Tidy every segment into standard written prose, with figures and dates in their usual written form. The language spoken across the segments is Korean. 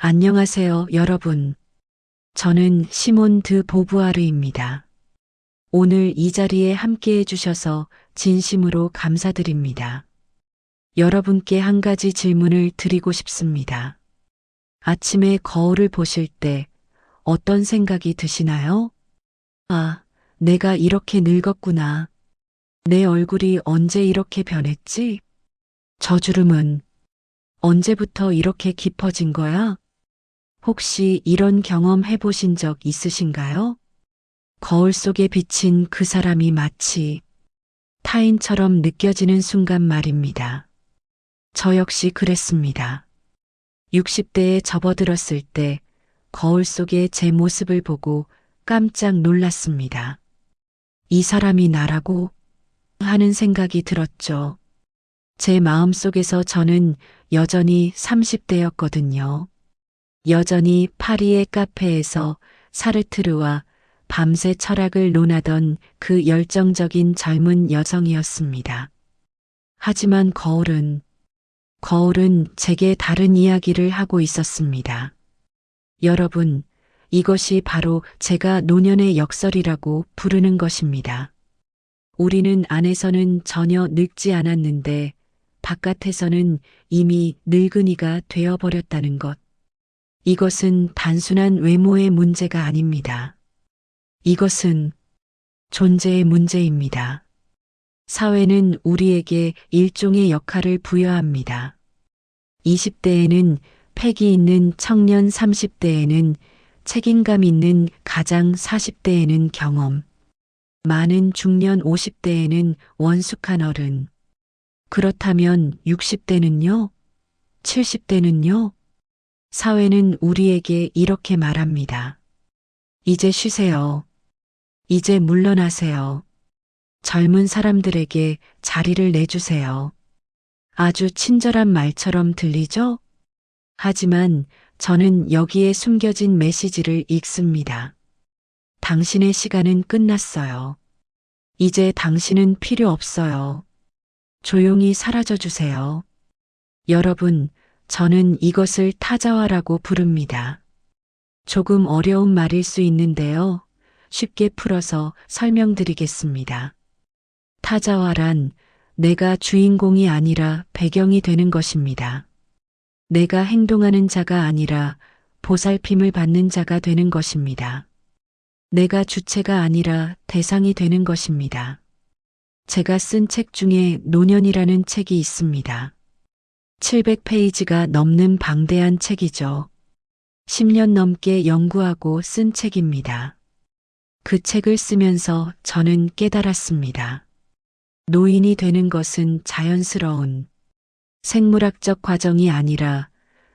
안녕하세요, 여러분. 저는 시몬 드 보부아르입니다. 오늘 이 자리에 함께 해주셔서 진심으로 감사드립니다. 여러분께 한 가지 질문을 드리고 싶습니다. 아침에 거울을 보실 때 어떤 생각이 드시나요? 아, 내가 이렇게 늙었구나. 내 얼굴이 언제 이렇게 변했지? 저 주름은 언제부터 이렇게 깊어진 거야? 혹시 이런 경험 해보신 적 있으신가요? 거울 속에 비친 그 사람이 마치 타인처럼 느껴지는 순간 말입니다. 저 역시 그랬습니다. 60대에 접어들었을 때 거울 속에 제 모습을 보고 깜짝 놀랐습니다. 이 사람이 나라고 하는 생각이 들었죠. 제 마음속에서 저는 여전히 30대였거든요. 여전히 파리의 카페에서 사르트르와 밤새 철학을 논하던 그 열정적인 젊은 여성이었습니다. 하지만 거울은 제게 다른 이야기를 하고 있었습니다. 여러분, 이것이 바로 제가 노년의 역설이라고 부르는 것입니다. 우리는 안에서는 전혀 늙지 않았는데 바깥에서는 이미 늙은이가 되어버렸다는 것. 이것은 단순한 외모의 문제가 아닙니다. 이것은 존재의 문제입니다. 사회는 우리에게 일종의 역할을 부여합니다. 20대에는 패기 있는 청년, 30대에는 책임감 있는 가장, 40대에는 경험, 많은 중년, 50대에는 원숙한 어른. 그렇다면 60대는요? 70대는요? 사회는 우리에게 이렇게 말합니다. 이제 쉬세요. 이제 물러나세요. 젊은 사람들에게 자리를 내주세요. 아주 친절한 말처럼 들리죠? 하지만 저는 여기에 숨겨진 메시지를 읽습니다. 당신의 시간은 끝났어요. 이제 당신은 필요 없어요. 조용히 사라져 주세요. 여러분, 저는 이것을 타자화라고 부릅니다. 조금 어려운 말일 수 있는데요. 쉽게 풀어서 설명드리겠습니다. 타자화란 내가 주인공이 아니라 배경이 되는 것입니다. 내가 행동하는 자가 아니라 보살핌을 받는 자가 되는 것입니다. 내가 주체가 아니라 대상이 되는 것입니다. 제가 쓴 책 중에 노년이라는 책이 있습니다. 700페이지가 넘는 방대한 책이죠. 10년 넘게 연구하고 쓴 책입니다. 그 책을 쓰면서 저는 깨달았습니다. 노인이 되는 것은 자연스러운 생물학적 과정이 아니라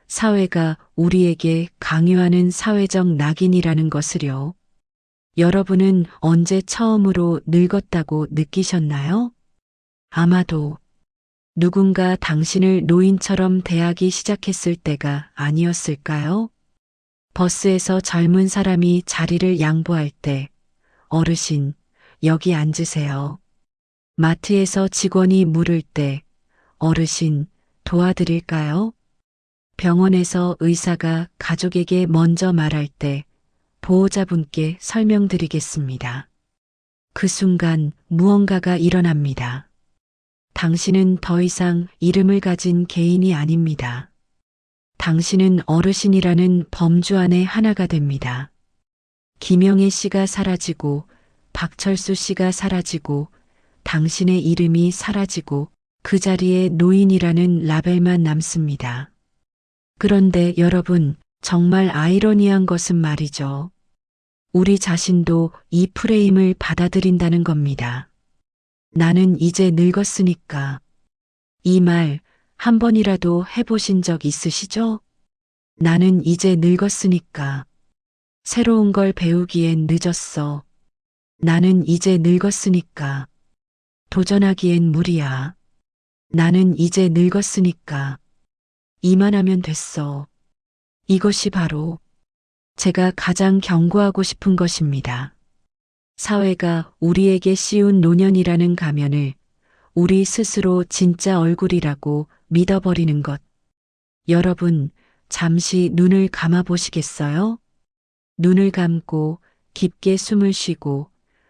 사회가 우리에게 강요하는 사회적 낙인이라는 것을요. 여러분은 언제 처음으로 늙었다고 느끼셨나요? 아마도 누군가 당신을 노인처럼 대하기 시작했을 때가 아니었을까요? 버스에서 젊은 사람이 자리를 양보할 때, 어르신, 여기 앉으세요. 마트에서 직원이 물을 때, 어르신, 도와드릴까요? 병원에서 의사가 가족에게 먼저 말할 때, 보호자분께 설명드리겠습니다. 그 순간 무언가가 일어납니다. 당신은 더 이상 이름을 가진 개인이 아닙니다. 당신은 어르신이라는 범주 안에 하나가 됩니다. 김영애 씨가 사라지고 박철수 씨가 사라지고 당신의 이름이 사라지고 그 자리에 노인이라는 라벨만 남습니다. 그런데 여러분, 정말 아이러니한 것은 말이죠. 우리 자신도 이 프레임을 받아들인다는 겁니다. 나는 이제 늙었으니까. 이 말 한 번이라도 해보신 적 있으시죠? 나는 이제 늙었으니까. 새로운 걸 배우기엔 늦었어. 나는 이제 늙었으니까. 도전하기엔 무리야. 나는 이제 늙었으니까. 이만하면 됐어. 이것이 바로 제가 가장 경고하고 싶은 것입니다. 사회가 우리에게 씌운 노년이라는 가면을 우리 스스로 진짜 얼굴이라고 믿어버리는 것. 여러분, 잠시 눈을 감아 보시겠어요? 눈을 감고 깊게 숨을 쉬고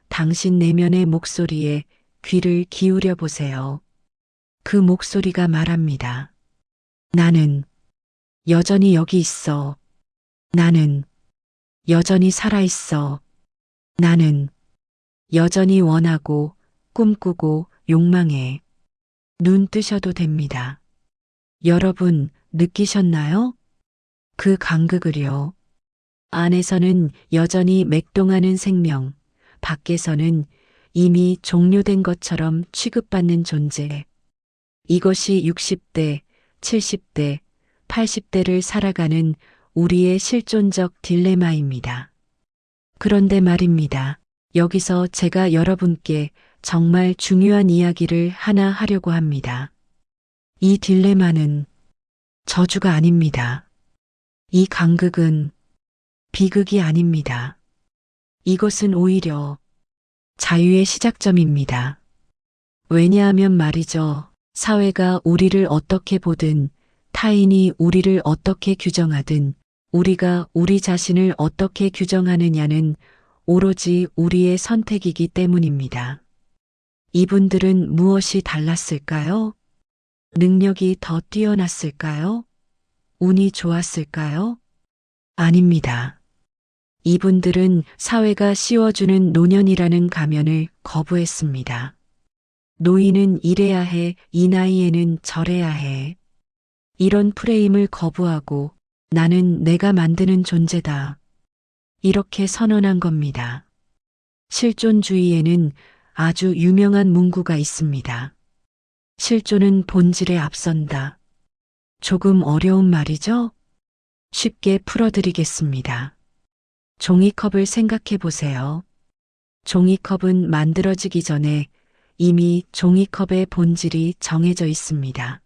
당신 내면의 목소리에 귀를 기울여 보세요. 그 목소리가 말합니다. 나는 여전히 여기 있어. 나는 여전히 살아 있어. 나는 여전히 원하고 꿈꾸고 욕망해. 눈 뜨셔도 됩니다. 여러분 느끼셨나요? 그 간극을요. 안에서는 여전히 맥동하는 생명, 밖에서는 이미 종료된 것처럼 취급받는 존재. 이것이 60대, 70대, 80대를 살아가는 우리의 실존적 딜레마입니다. 그런데 말입니다. 여기서 제가 여러분께 정말 중요한 이야기를 하나 하려고 합니다. 이 딜레마는 저주가 아닙니다. 이 간극은 비극이 아닙니다. 이것은 오히려 자유의 시작점입니다. 왜냐하면 말이죠. 사회가 우리를 어떻게 보든, 타인이 우리를 어떻게 규정하든, 우리가 우리 자신을 어떻게 규정하느냐는 오로지 우리의 선택이기 때문입니다. 이분들은 무엇이 달랐을까요? 능력이 더 뛰어났을까요? 운이 좋았을까요? 아닙니다. 이분들은 사회가 씌워주는 노년이라는 가면을 거부했습니다. 노인은 이래야 해, 이 나이에는 저래야 해. 이런 프레임을 거부하고 나는 내가 만드는 존재다. 이렇게 선언한 겁니다. 실존주의에는 아주 유명한 문구가 있습니다. 실존은 본질에 앞선다. 조금 어려운 말이죠? 쉽게 풀어드리겠습니다. 종이컵을 생각해 보세요. 종이컵은 만들어지기 전에 이미 종이컵의 본질이 정해져 있습니다.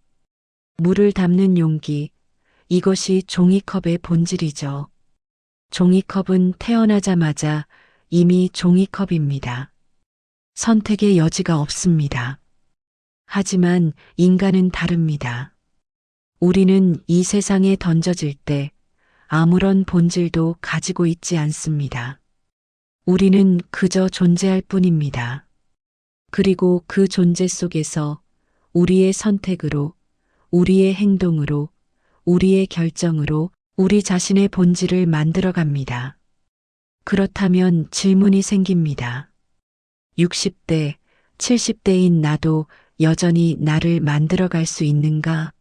물을 담는 용기, 이것이 종이컵의 본질이죠. 종이컵은 태어나자마자 이미 종이컵입니다. 선택의 여지가 없습니다. 하지만 인간은 다릅니다. 우리는 이 세상에 던져질 때 아무런 본질도 가지고 있지 않습니다. 우리는 그저 존재할 뿐입니다. 그리고 그 존재 속에서 우리의 선택으로, 우리의 행동으로, 우리의 결정으로 우리 자신의 본질을 만들어갑니다. 그렇다면 질문이 생깁니다. 60대, 70대인 나도 여전히 나를 만들어갈 수 있는가?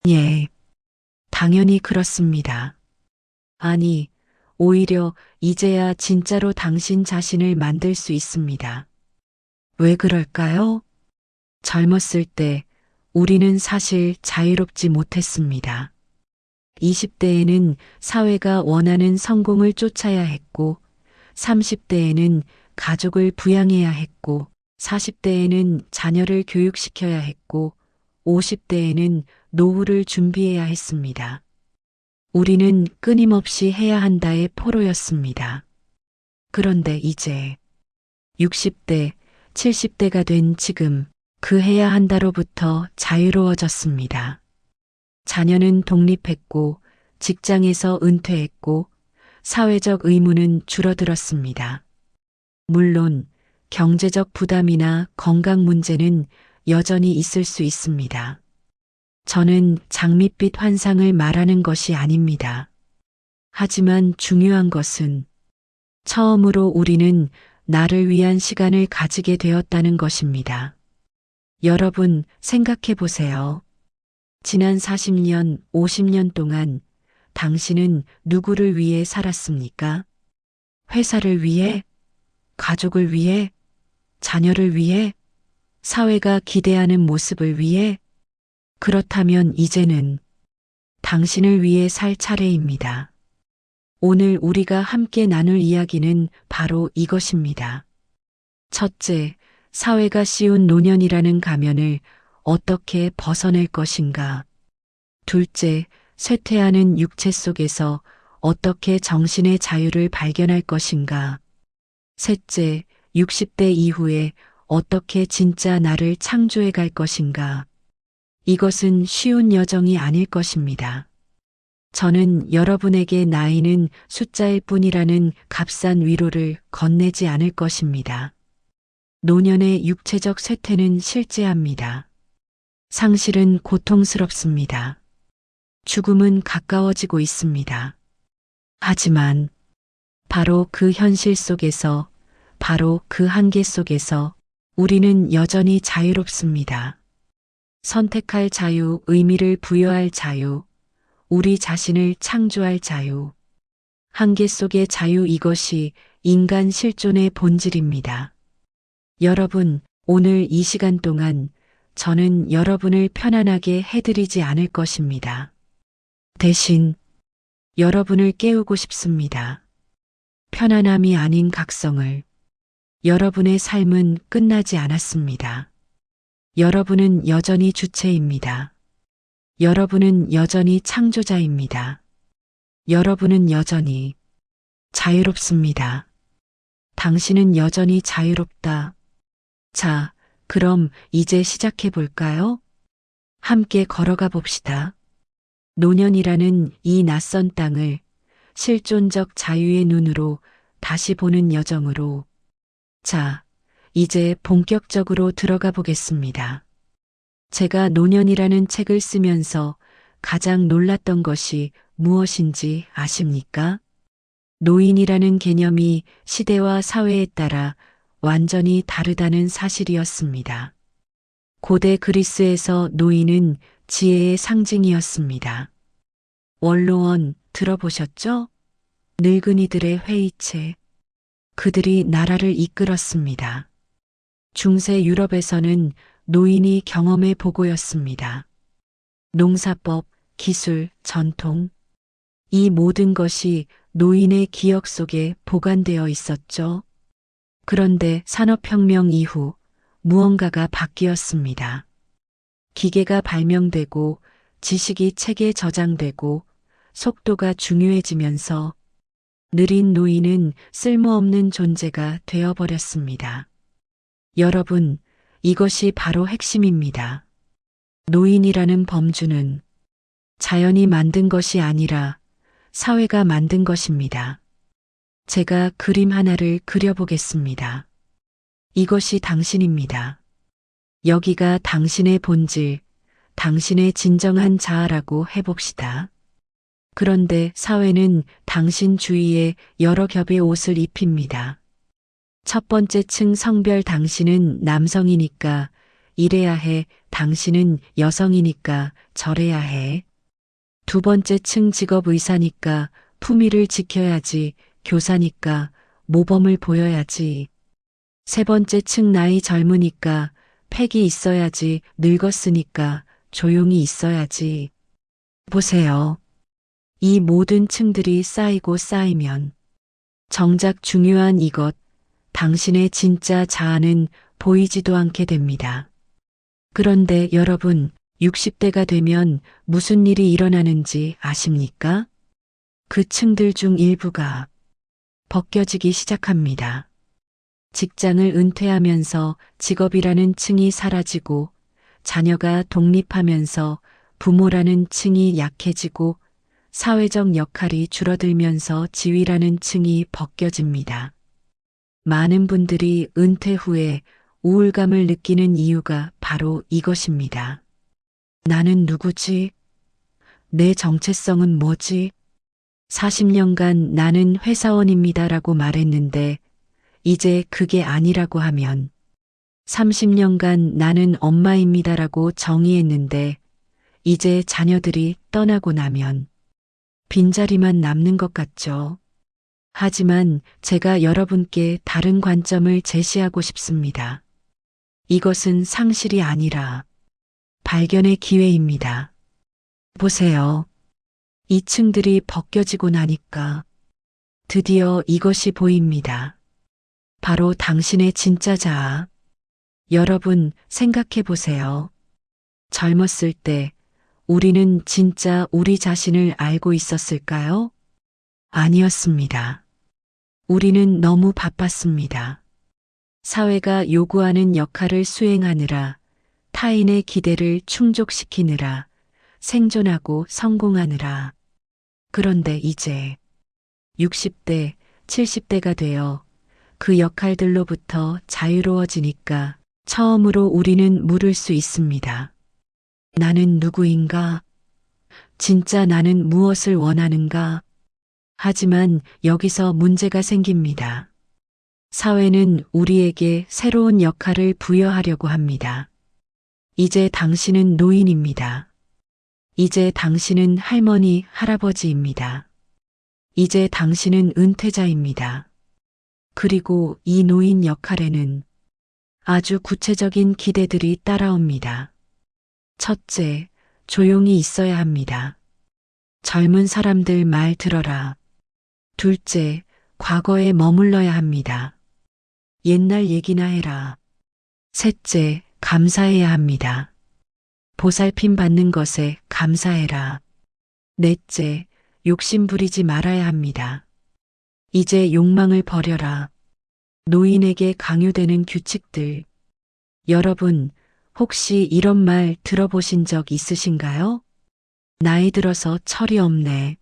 예, 당연히 그렇습니다. 아니, 오히려 이제야 진짜로 당신 자신을 만들 수 있습니다. 왜 그럴까요? 젊었을 때 우리는 사실 자유롭지 못했습니다. 20대에는 사회가 원하는 성공을 쫓아야 했고, 30대에는 가족을 부양해야 했고, 40대에는 자녀를 교육시켜야 했고, 50대에는 노후를 준비해야 했습니다. 우리는 끊임없이 해야 한다의 포로였습니다. 그런데 이제 60대, 70대가 된 지금 그 해야 한다로부터 자유로워졌습니다. 자녀는 독립했고, 직장에서 은퇴했고, 사회적 의무는 줄어들었습니다. 물론 경제적 부담이나 건강 문제는 여전히 있을 수 있습니다. 저는 장밋빛 환상을 말하는 것이 아닙니다. 하지만 중요한 것은 처음으로 우리는 나를 위한 시간을 가지게 되었다는 것입니다. 여러분 생각해 보세요. 지난 40년, 50년 동안 당신은 누구를 위해 살았습니까? 회사를 위해? 가족을 위해? 자녀를 위해? 사회가 기대하는 모습을 위해? 그렇다면 이제는 당신을 위해 살 차례입니다. 오늘 우리가 함께 나눌 이야기는 바로 이것입니다. 첫째, 사회가 씌운 노년이라는 가면을 어떻게 벗어낼 것인가. 둘째, 쇠퇴하는 육체 속에서 어떻게 정신의 자유를 발견할 것인가. 셋째, 60대 이후에 어떻게 진짜 나를 창조해 갈 것인가. 이것은 쉬운 여정이 아닐 것입니다. 저는 여러분에게 나이는 숫자일 뿐이라는 값싼 위로를 건네지 않을 것입니다. 노년의 육체적 쇠퇴는 실제합니다. 상실은 고통스럽습니다. 죽음은 가까워지고 있습니다. 하지만 바로 그 현실 속에서, 바로 그 한계 속에서 우리는 여전히 자유롭습니다. 선택할 자유, 의미를 부여할 자유, 우리 자신을 창조할 자유. 한계 속의 자유, 이것이 인간 실존의 본질입니다. 여러분, 오늘 이 시간 동안 저는 여러분을 편안하게 해드리지 않을 것입니다. 대신 여러분을 깨우고 싶습니다. 편안함이 아닌 각성을. 여러분의 삶은 끝나지 않았습니다. 여러분은 여전히 주체입니다. 여러분은 여전히 창조자입니다. 여러분은 여전히 자유롭습니다. 당신은 여전히 자유롭다. 자, 그럼 이제 시작해 볼까요? 함께 걸어가 봅시다. 노년이라는 이 낯선 땅을 실존적 자유의 눈으로 다시 보는 여정으로. 자, 이제 본격적으로 들어가 보겠습니다. 제가 노년이라는 책을 쓰면서 가장 놀랐던 것이 무엇인지 아십니까? 노인이라는 개념이 시대와 사회에 따라 완전히 다르다는 사실이었습니다. 고대 그리스에서 노인은 지혜의 상징이었습니다. 원로원 들어보셨죠? 늙은이들의 회의체. 그들이 나라를 이끌었습니다. 중세 유럽에서는 노인이 경험의 보고였습니다. 농사법, 기술, 전통. 이 모든 것이 노인의 기억 속에 보관되어 있었죠. 그런데 산업혁명 이후 무언가가 바뀌었습니다. 기계가 발명되고 지식이 책에 저장되고 속도가 중요해지면서 느린 노인은 쓸모없는 존재가 되어버렸습니다. 여러분, 이것이 바로 핵심입니다. 노인이라는 범주는 자연이 만든 것이 아니라 사회가 만든 것입니다. 제가 그림 하나를 그려보겠습니다. 이것이 당신입니다. 여기가 당신의 본질, 당신의 진정한 자아라고 해봅시다. 그런데 사회는 당신 주위에 여러 겹의 옷을 입힙니다. 첫 번째 층 성별, 당신은 남성이니까 이래야 해, 당신은 여성이니까 저래야 해. 두 번째 층 직업, 의사니까 품위를 지켜야지, 교사니까 모범을 보여야지. 세 번째 층 나이, 젊으니까 팩이 있어야지, 늙었으니까 조용히 있어야지. 보세요. 이 모든 층들이 쌓이고 쌓이면 정작 중요한 이것, 당신의 진짜 자아는 보이지도 않게 됩니다. 그런데 여러분, 60대가 되면 무슨 일이 일어나는지 아십니까? 그 층들 중 일부가 벗겨지기 시작합니다. 직장을 은퇴하면서 직업이라는 층이 사라지고, 자녀가 독립하면서 부모라는 층이 약해지고, 사회적 역할이 줄어들면서 지위라는 층이 벗겨집니다. 많은 분들이 은퇴 후에 우울감을 느끼는 이유가 바로 이것입니다. 나는 누구지? 내 정체성은 뭐지? 40년간 나는 회사원입니다라고 말했는데 이제 그게 아니라고 하면, 30년간 나는 엄마입니다라고 정의했는데 이제 자녀들이 떠나고 나면 빈자리만 남는 것 같죠. 하지만 제가 여러분께 다른 관점을 제시하고 싶습니다. 이것은 상실이 아니라 발견의 기회입니다. 보세요. 이 층들이 벗겨지고 나니까 드디어 이것이 보입니다. 바로 당신의 진짜 자아. 여러분, 생각해 보세요. 젊었을 때 우리는 진짜 우리 자신을 알고 있었을까요? 아니었습니다. 우리는 너무 바빴습니다. 사회가 요구하는 역할을 수행하느라, 타인의 기대를 충족시키느라, 생존하고 성공하느라. 그런데 이제 60대, 70대가 되어 그 역할들로부터 자유로워지니까 처음으로 우리는 물을 수 있습니다. 나는 누구인가? 진짜 나는 무엇을 원하는가? 하지만 여기서 문제가 생깁니다. 사회는 우리에게 새로운 역할을 부여하려고 합니다. 이제 당신은 노인입니다. 이제 당신은 할머니, 할아버지입니다. 이제 당신은 은퇴자입니다. 그리고 이 노인 역할에는 아주 구체적인 기대들이 따라옵니다. 첫째, 조용히 있어야 합니다. 젊은 사람들 말 들어라. 둘째, 과거에 머물러야 합니다. 옛날 얘기나 해라. 셋째, 감사해야 합니다. 보살핌 받는 것에 감사해라. 넷째, 욕심 부리지 말아야 합니다. 이제 욕망을 버려라. 노인에게 강요되는 규칙들. 여러분, 혹시 이런 말 들어보신 적 있으신가요? 나이 들어서 철이 없네.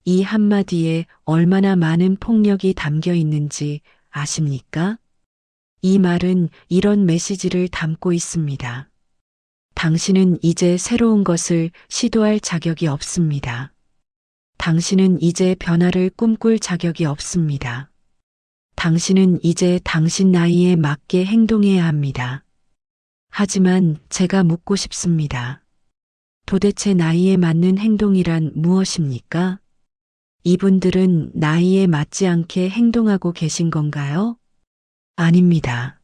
이 한마디에 얼마나 많은 폭력이 담겨 있는지 아십니까? 이 말은 이런 메시지를 담고 있습니다. 당신은 이제 새로운 것을 시도할 자격이 없습니다. 당신은 이제 변화를 꿈꿀 자격이 없습니다. 당신은 이제 당신 나이에 맞게 행동해야 합니다. 하지만 제가 묻고 싶습니다. 도대체 나이에 맞는 행동이란 무엇입니까? 이분들은 나이에 맞지 않게 행동하고 계신 건가요? 아닙니다.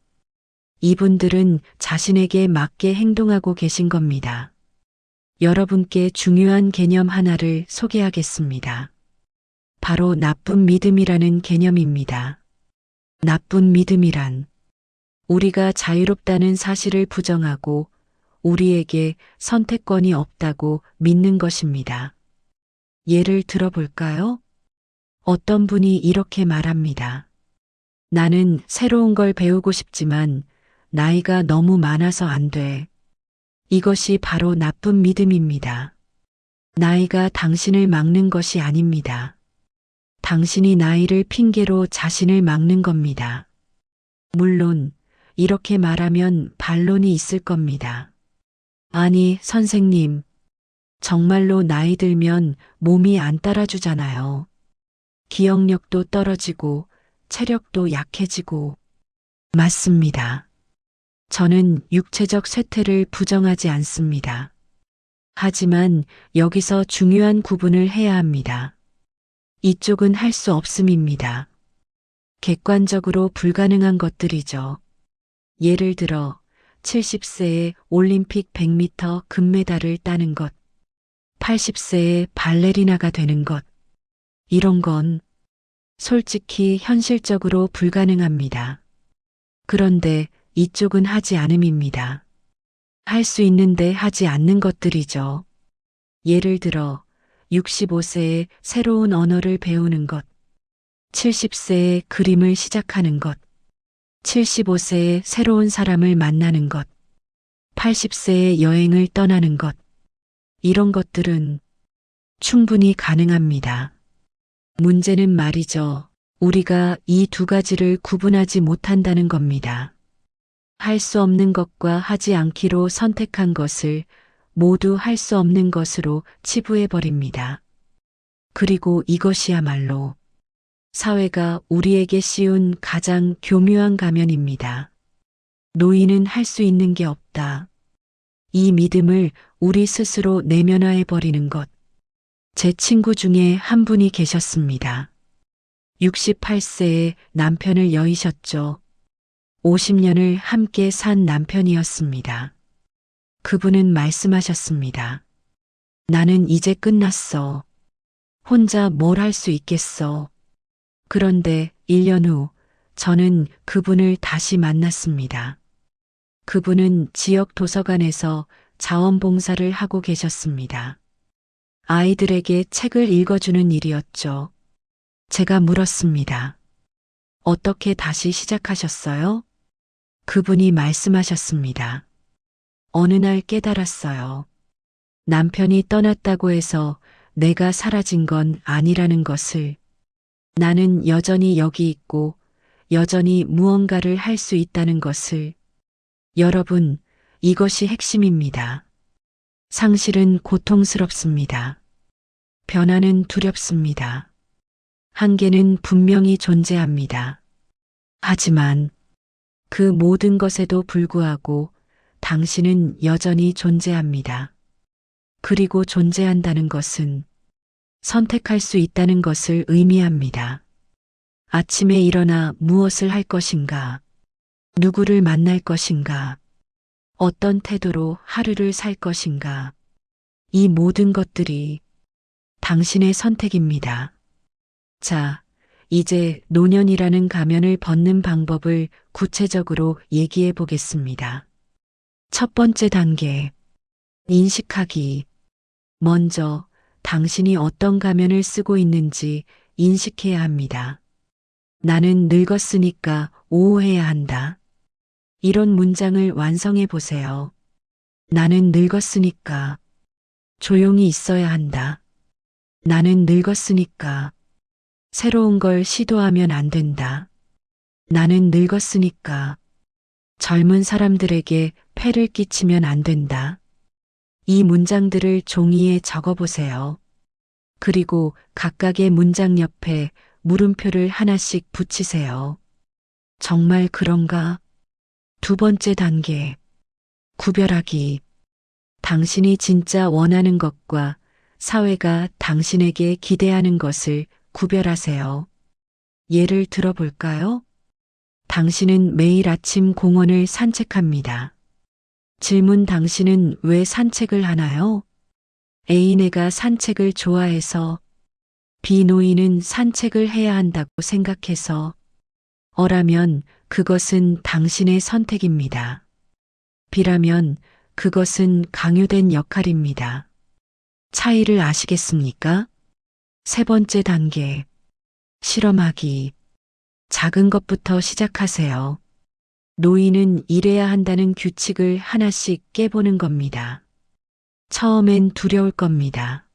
이분들은 자신에게 맞게 행동하고 계신 겁니다. 여러분께 중요한 개념 하나를 소개하겠습니다. 바로 나쁜 믿음이라는 개념입니다. 나쁜 믿음이란 우리가 자유롭다는 사실을 부정하고 우리에게 선택권이 없다고 믿는 것입니다. 예를 들어볼까요? 어떤 분이 이렇게 말합니다. 나는 새로운 걸 배우고 싶지만 나이가 너무 많아서 안 돼. 이것이 바로 나쁜 믿음입니다. 나이가 당신을 막는 것이 아닙니다. 당신이 나이를 핑계로 자신을 막는 겁니다. 물론 이렇게 말하면 반론이 있을 겁니다. 아니, 선생님, 정말로 나이 들면 몸이 안 따라주잖아요. 기억력도 떨어지고 체력도 약해지고. 맞습니다. 저는 육체적 쇠퇴를 부정하지 않습니다. 하지만 여기서 중요한 구분을 해야 합니다. 이쪽은 할 수 없음입니다. 객관적으로 불가능한 것들이죠. 예를 들어 70세에 올림픽 100m 금메달을 따는 것, 80세에 발레리나가 되는 것, 이런 건 솔직히 현실적으로 불가능합니다. 그런데 이쪽은 하지 않음입니다. 할 수 있는데 하지 않는 것들이죠. 예를 들어 65세에 새로운 언어를 배우는 것, 70세에 그림을 시작하는 것, 75세에 새로운 사람을 만나는 것, 80세에 여행을 떠나는 것, 이런 것들은 충분히 가능합니다. 문제는 말이죠. 우리가 이 두 가지를 구분하지 못한다는 겁니다. 할 수 없는 것과 하지 않기로 선택한 것을 모두 할 수 없는 것으로 치부해버립니다. 그리고 이것이야말로 사회가 우리에게 씌운 가장 교묘한 가면입니다. 노인은 할 수 있는 게 없다. 이 믿음을 우리 스스로 내면화해버리는 것. 제 친구 중에 한 분이 계셨습니다. 68세에 남편을 여의셨죠. 50년을 함께 산 남편이었습니다. 그분은 말씀하셨습니다. 나는 이제 끝났어. 혼자 뭘 할 수 있겠어. 그런데 1년 후 저는 그분을 다시 만났습니다. 그분은 지역 도서관에서 자원봉사를 하고 계셨습니다. 아이들에게 책을 읽어주는 일이었죠. 제가 물었습니다. 어떻게 다시 시작하셨어요? 그분이 말씀하셨습니다. 어느 날 깨달았어요. 남편이 떠났다고 해서 내가 사라진 건 아니라는 것을, 나는 여전히 여기 있고 여전히 무언가를 할 수 있다는 것을. 여러분, 이것이 핵심입니다. 상실은 고통스럽습니다. 변화는 두렵습니다. 한계는 분명히 존재합니다. 하지만 그 모든 것에도 불구하고 당신은 여전히 존재합니다. 그리고 존재한다는 것은 선택할 수 있다는 것을 의미합니다. 아침에 일어나 무엇을 할 것인가? 누구를 만날 것인가? 어떤 태도로 하루를 살 것인가? 이 모든 것들이 당신의 선택입니다. 자, 이제 노년이라는 가면을 벗는 방법을 구체적으로 얘기해 보겠습니다. 첫 번째 단계, 인식하기. 먼저 당신이 어떤 가면을 쓰고 있는지 인식해야 합니다. 나는 늙었으니까 오호해야 한다. 이런 문장을 완성해 보세요. 나는 늙었으니까 조용히 있어야 한다. 나는 늙었으니까 새로운 걸 시도하면 안 된다. 나는 늙었으니까 젊은 사람들에게 폐를 끼치면 안 된다. 이 문장들을 종이에 적어보세요. 그리고 각각의 문장 옆에 물음표를 하나씩 붙이세요. 정말 그런가? 두 번째 단계, 구별하기. 당신이 진짜 원하는 것과 사회가 당신에게 기대하는 것을 구별하세요. 예를 들어 볼까요? 당신은 매일 아침 공원을 산책합니다. 질문: 당신은 왜 산책을 하나요? A내가 산책을 좋아해서, B 노인은 산책을 해야 한다고 생각해서. O라면 그것은 당신의 선택입니다. B라면 그것은 강요된 역할입니다. 차이를 아시겠습니까? 세 번째 단계, 실험하기. 작은 것부터 시작하세요. 노인은 이래야 한다는 규칙을 하나씩 깨보는 겁니다. 처음엔 두려울 겁니다.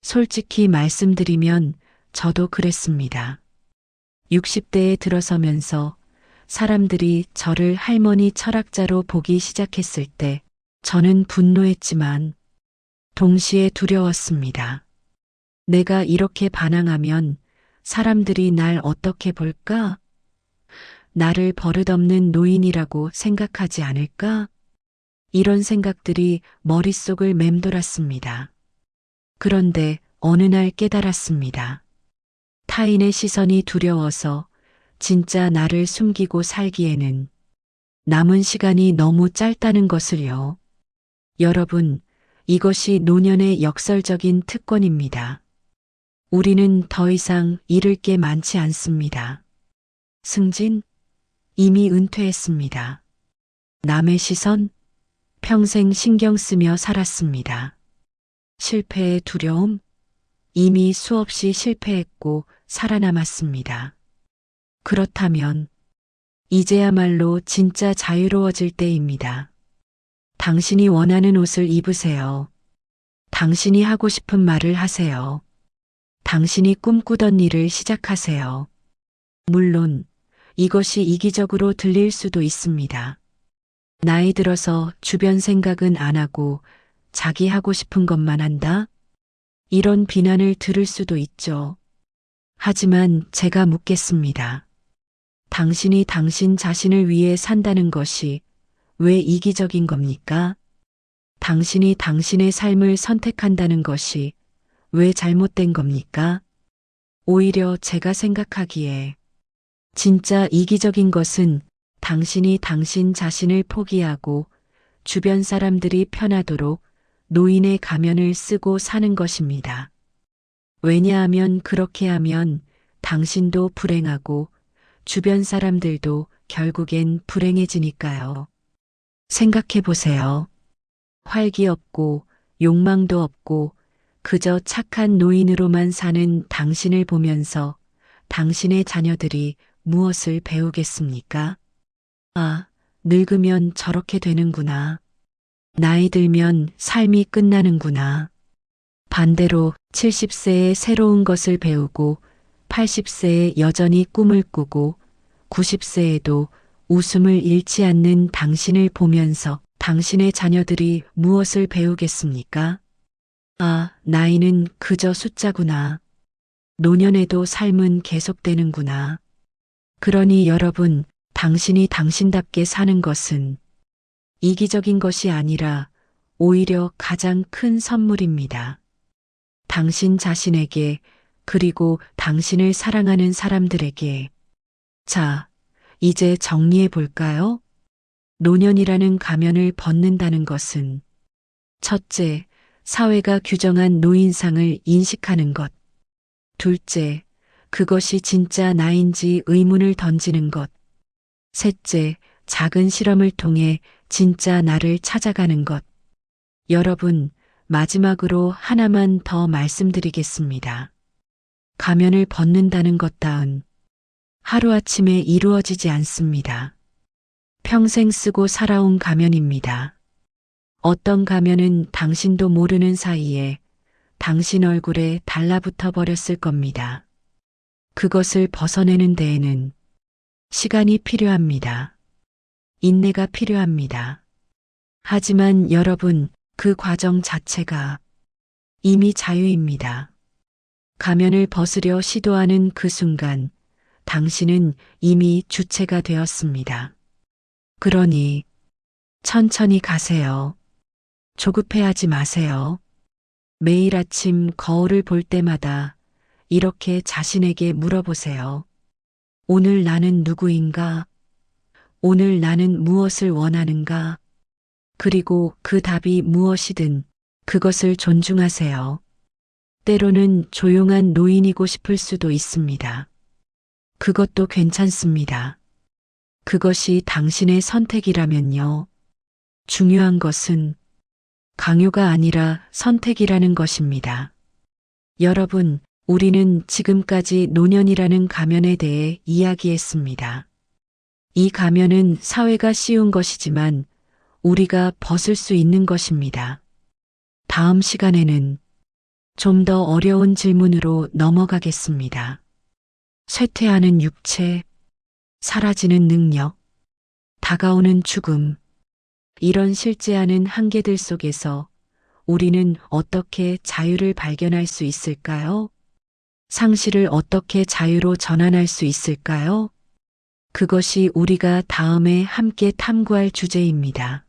솔직히 말씀드리면 저도 그랬습니다. 60대에 들어서면서 사람들이 저를 할머니 철학자로 보기 시작했을 때 저는 분노했지만 동시에 두려웠습니다. 내가 이렇게 반항하면 사람들이 날 어떻게 볼까? 나를 버릇없는 노인이라고 생각하지 않을까? 이런 생각들이 머릿속을 맴돌았습니다. 그런데 어느 날 깨달았습니다. 타인의 시선이 두려워서 진짜 나를 숨기고 살기에는 남은 시간이 너무 짧다는 것을요. 여러분, 이것이 노년의 역설적인 특권입니다. 우리는 더 이상 잃을 게 많지 않습니다. 승진? 이미 은퇴했습니다. 남의 시선? 평생 신경 쓰며 살았습니다. 실패의 두려움? 이미 수없이 실패했고 살아남았습니다. 그렇다면 이제야말로 진짜 자유로워질 때입니다. 당신이 원하는 옷을 입으세요. 당신이 하고 싶은 말을 하세요. 당신이 꿈꾸던 일을 시작하세요. 물론 이것이 이기적으로 들릴 수도 있습니다. 나이 들어서 주변 생각은 안 하고 자기 하고 싶은 것만 한다? 이런 비난을 들을 수도 있죠. 하지만 제가 묻겠습니다. 당신이 당신 자신을 위해 산다는 것이 왜 이기적인 겁니까? 당신이 당신의 삶을 선택한다는 것이 왜 잘못된 겁니까? 오히려 제가 생각하기에 진짜 이기적인 것은 당신이 당신 자신을 포기하고 주변 사람들이 편하도록 노인의 가면을 쓰고 사는 것입니다. 왜냐하면 그렇게 하면 당신도 불행하고 주변 사람들도 결국엔 불행해지니까요. 생각해 보세요. 활기 없고 욕망도 없고 그저 착한 노인으로만 사는 당신을 보면서 당신의 자녀들이 무엇을 배우겠습니까? 아, 늙으면 저렇게 되는구나. 나이 들면 삶이 끝나는구나. 반대로 70세에 새로운 것을 배우고 80세에 여전히 꿈을 꾸고 90세에도 웃음을 잃지 않는 당신을 보면서 당신의 자녀들이 무엇을 배우겠습니까? 아, 나이는 그저 숫자구나. 노년에도 삶은 계속되는구나. 그러니 여러분, 당신이 당신답게 사는 것은 이기적인 것이 아니라 오히려 가장 큰 선물입니다. 당신 자신에게 그리고 당신을 사랑하는 사람들에게. 자, 이제 정리해 볼까요? 노년이라는 가면을 벗는다는 것은 첫째, 사회가 규정한 노인상을 인식하는 것. 둘째, 그것이 진짜 나인지 의문을 던지는 것. 셋째, 작은 실험을 통해 진짜 나를 찾아가는 것. 여러분, 마지막으로 하나만 더 말씀드리겠습니다. 가면을 벗는다는 것 따윈 하루아침에 이루어지지 않습니다. 평생 쓰고 살아온 가면입니다. 어떤 가면은 당신도 모르는 사이에 당신 얼굴에 달라붙어 버렸을 겁니다. 그것을 벗어내는 데에는 시간이 필요합니다. 인내가 필요합니다. 하지만 여러분, 그 과정 자체가 이미 자유입니다. 가면을 벗으려 시도하는 그 순간, 당신은 이미 주체가 되었습니다. 그러니, 천천히 가세요. 조급해하지 마세요. 매일 아침 거울을 볼 때마다 이렇게 자신에게 물어보세요. 오늘 나는 누구인가? 오늘 나는 무엇을 원하는가? 그리고 그 답이 무엇이든 그것을 존중하세요. 때로는 조용한 노인이고 싶을 수도 있습니다. 그것도 괜찮습니다. 그것이 당신의 선택이라면요. 중요한 것은 강요가 아니라 선택이라는 것입니다. 여러분, 우리는 지금까지 노년이라는 가면에 대해 이야기했습니다. 이 가면은 사회가 씌운 것이지만 우리가 벗을 수 있는 것입니다. 다음 시간에는 좀 더 어려운 질문으로 넘어가겠습니다. 쇠퇴하는 육체, 사라지는 능력, 다가오는 죽음, 이런 실제 않은 한계들 속에서 우리는 어떻게 자유를 발견할 수 있을까요? 상실을 어떻게 자유로 전환할 수 있을까요? 그것이 우리가 다음에 함께 탐구할 주제입니다.